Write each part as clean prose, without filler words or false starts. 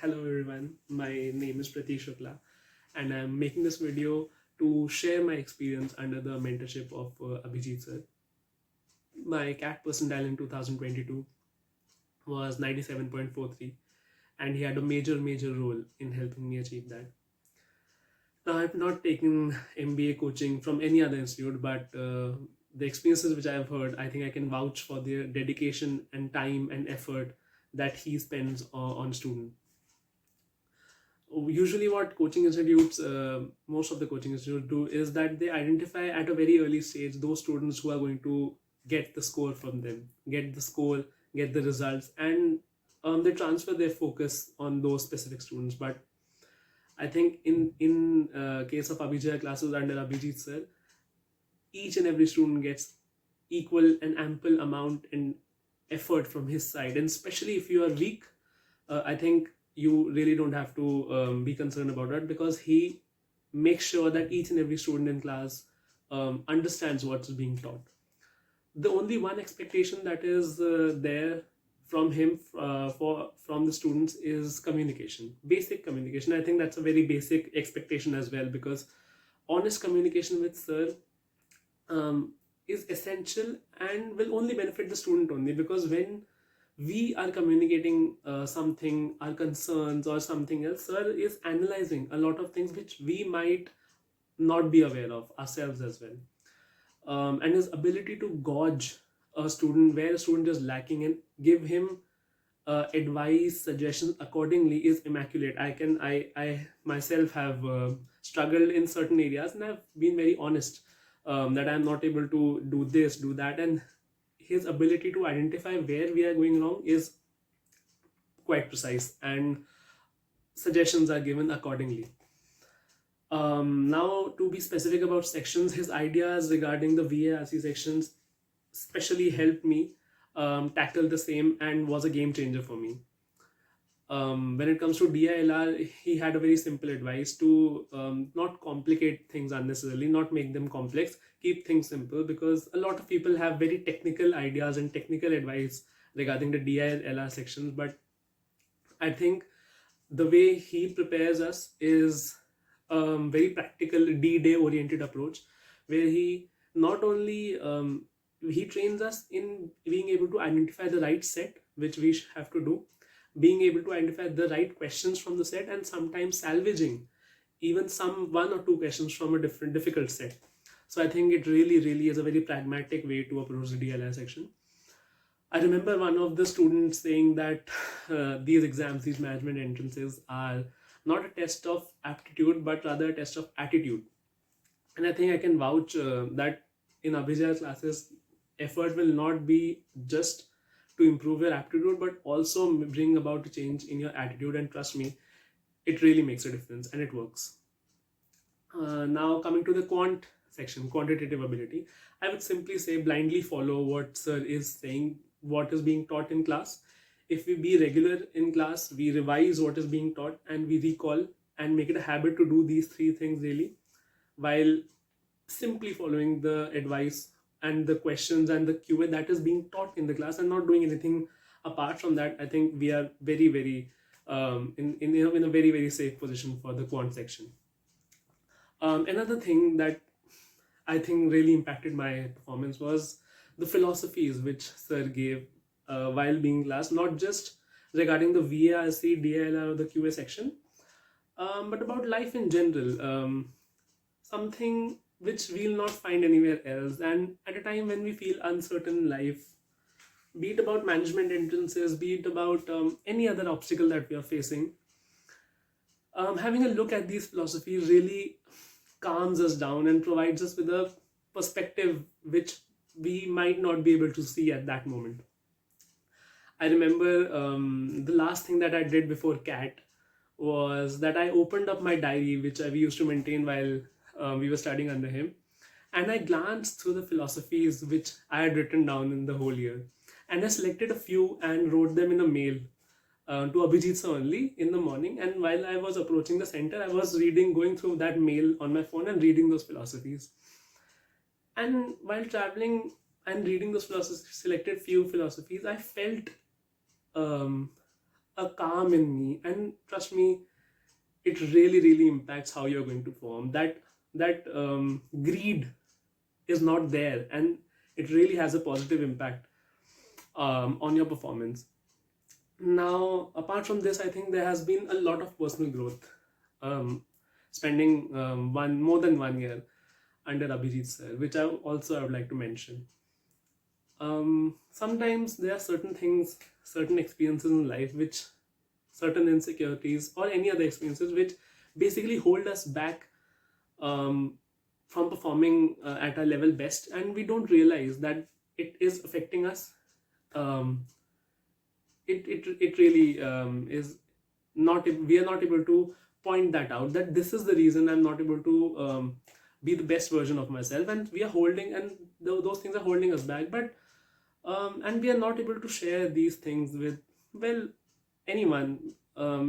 Hello everyone, my name is Prati Shukla and I'm making this video to share my experience under the mentorship of Abhijit sir. My CAT percentile in 2022 was 97.43 and he had a major role in helping me achieve that. Now I've not taken MBA coaching from any other institute, but the experiences which I've heard, I think I can vouch for their dedication and time and effort that he spends on students. Usually what coaching institutes, most of the coaching institutes do is that they identify at a very early stage those students who are going to get the score from them, get the score, get the results, and they transfer their focus on those specific students. But I think in case of Abhijaya classes under Abhijit sir, each and every student gets equal and ample amount in effort from his side, and especially if you are weak, I think you really don't have to be concerned about that, because he makes sure that each and every student in class understands what's being taught. The only one expectation that is there from him from the students is communication, basic communication. I think that's a very basic expectation as well, because honest communication with sir is essential and will only benefit the student only, because when we are communicating something, our concerns or something else, sir is analyzing a lot of things which we might not be aware of ourselves as well. And his ability to gauge a student where a student is lacking and give him advice, suggestions accordingly is immaculate. I myself have struggled in certain areas, and I've been very honest that I'm not able to do this, do that, and his ability to identify where we are going wrong is quite precise, and suggestions are given accordingly. Now, to be specific about sections, his ideas regarding the VARC sections especially helped me tackle the same and was a game changer for me. When it comes to DILR, he had a very simple advice to not complicate things unnecessarily, not make them complex, keep things simple, because a lot of people have very technical ideas and technical advice regarding the DILR sections. But I think the way he prepares us is very practical, D-Day oriented approach, where he not only he trains us in being able to identify the right set which we have to do, being able to identify the right questions from the set, and sometimes salvaging even some one or two questions from a different difficult set. So I think it really is a very pragmatic way to approach the DLI section. I remember one of the students saying that these exams, these management entrances, are not a test of aptitude but rather a test of attitude. And I think I can vouch that in Abhijaya classes, effort will not be just to improve your aptitude but also bring about a change in your attitude, and trust me, it really makes a difference and it works. Now coming to the quant section, quantitative ability, I would simply say blindly follow what sir is saying, what is being taught in class. If we be regular in class, we revise what is being taught and we recall and make it a habit to do these three things daily, while simply following the advice and the questions and the QA that is being taught in the class and not doing anything apart from that, I think we are very in a very safe position for the quant section. Another thing that I think really impacted my performance was the philosophies which sir gave while being class, not just regarding the VARC, DILR or the QA section, but about life in general. Something which we'll not find anywhere else. And at a time when we feel uncertain in life, be it about management entrances, be it about any other obstacle that we are facing, having a look at these philosophies really calms us down and provides us with a perspective which we might not be able to see at that moment. I remember the last thing that I did before CAT was that I opened up my diary, which we used to maintain while we were studying under him, and I glanced through the philosophies which I had written down in the whole year, and I selected a few and wrote them in a mail to Abhijit sir only in the morning. And while I was approaching the center, I was going through that mail on my phone and reading those philosophies. And while traveling and reading those philosophies, selected few philosophies, I felt a calm in me, and trust me, it really really impacts how you're going to perform. That greed is not there, and it really has a positive impact on your performance. Now, apart from this, I think there has been a lot of personal growth. Spending one more than 1 year under Abhijit sir, which I would like to mention. Sometimes there are certain things, certain experiences in life, which certain insecurities or any other experiences, which basically hold us back um, from performing at our level best, and we don't realize that it is affecting us. Um, it really is not, we are not able to point that out, that this is the reason I'm not able to be the best version of myself, and we are holding, and those things are holding us back. But and we are not able to share these things with, well, anyone,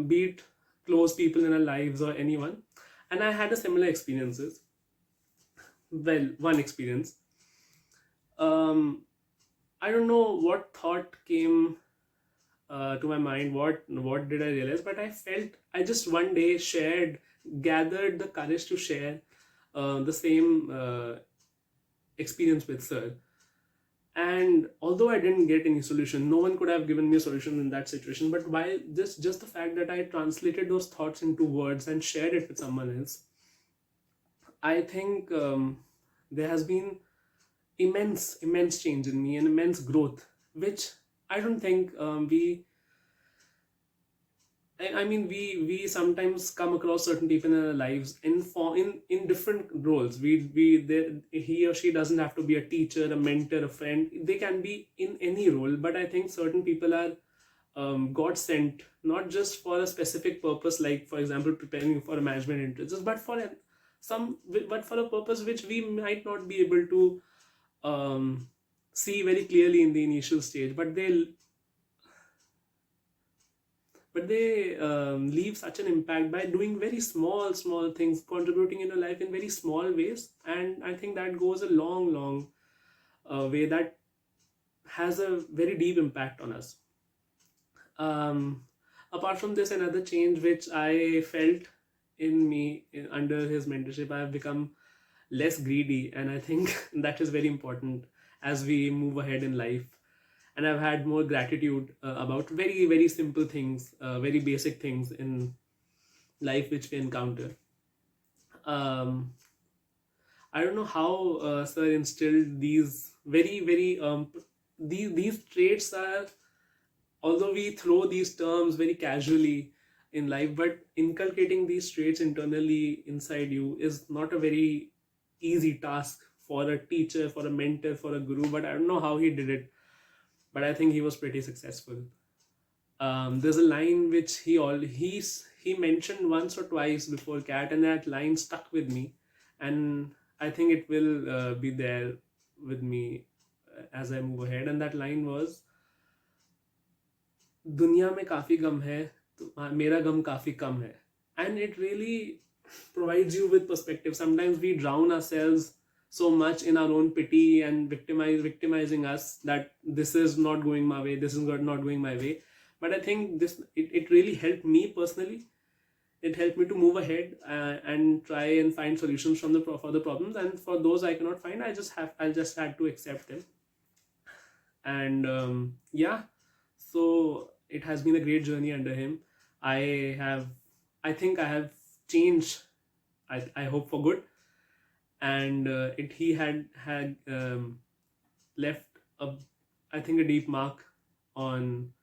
be it close people in our lives or anyone. And I had a similar experiences. Well, one experience, um, I don't know what thought came to my mind, what did I realize, but I felt, I just one day gathered the courage to share the same experience with sir. And although I didn't get any solution, no one could have given me a solution in that situation, but why just the fact that I translated those thoughts into words and shared it with someone else, I think there has been immense change in me and immense growth, which I don't think I mean, we sometimes come across certain people in our lives in different roles. He or she doesn't have to be a teacher, a mentor, a friend. They can be in any role. But I think certain people are God sent, not just for a specific purpose, like for example preparing for a management interviews, but for a purpose which we might not be able to see very clearly in the initial stage, but they leave such an impact by doing very small things, contributing in your life in very small ways. And I think that goes a long way, that has a very deep impact on us. um, Apart from this, another change which I felt in me under his mentorship, I have become less greedy, and I think that is very important as we move ahead in life. And I've had more gratitude about very very simple things, very basic things in life which we encounter. um, I don't know how sir instilled these very these traits are, although we throw these terms very casually in life, but inculcating these traits internally inside you is not a very easy task for a teacher, for a mentor, for a guru. But I don't know how he did it, but I think he was pretty successful. There's a line which he mentioned once or twice before CAT, and that line stuck with me, and I think it will be there with me as I move ahead. And that line was, दुनिया में काफी गम है, तो मेरा गम काफी कम है. And it really provides you with perspective. Sometimes we drown ourselves so much in our own pity and victimizing us, that this is not going my way, this is not going my way. But I think it really helped me personally. It helped me to move ahead and try and find solutions for the problems, and for those I cannot find, I'll just had to accept them. And yeah, so it has been a great journey under him. I have, I think I have changed, I hope for good. And he had left a, I think, a deep mark on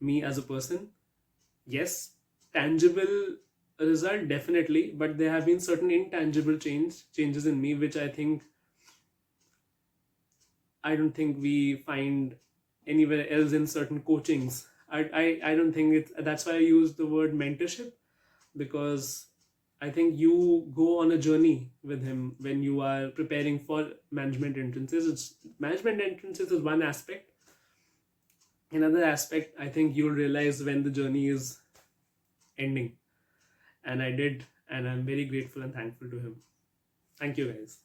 me as a person. Yes, tangible result definitely, but there have been certain intangible changes in me, which I don't think we find anywhere else in certain coachings. I don't think that's why I use the word mentorship, because I think you go on a journey with him when you are preparing for management entrances. Management entrances is one aspect. Another aspect, I think you'll realize when the journey is ending. And I did, and I'm very grateful and thankful to him. Thank you, guys.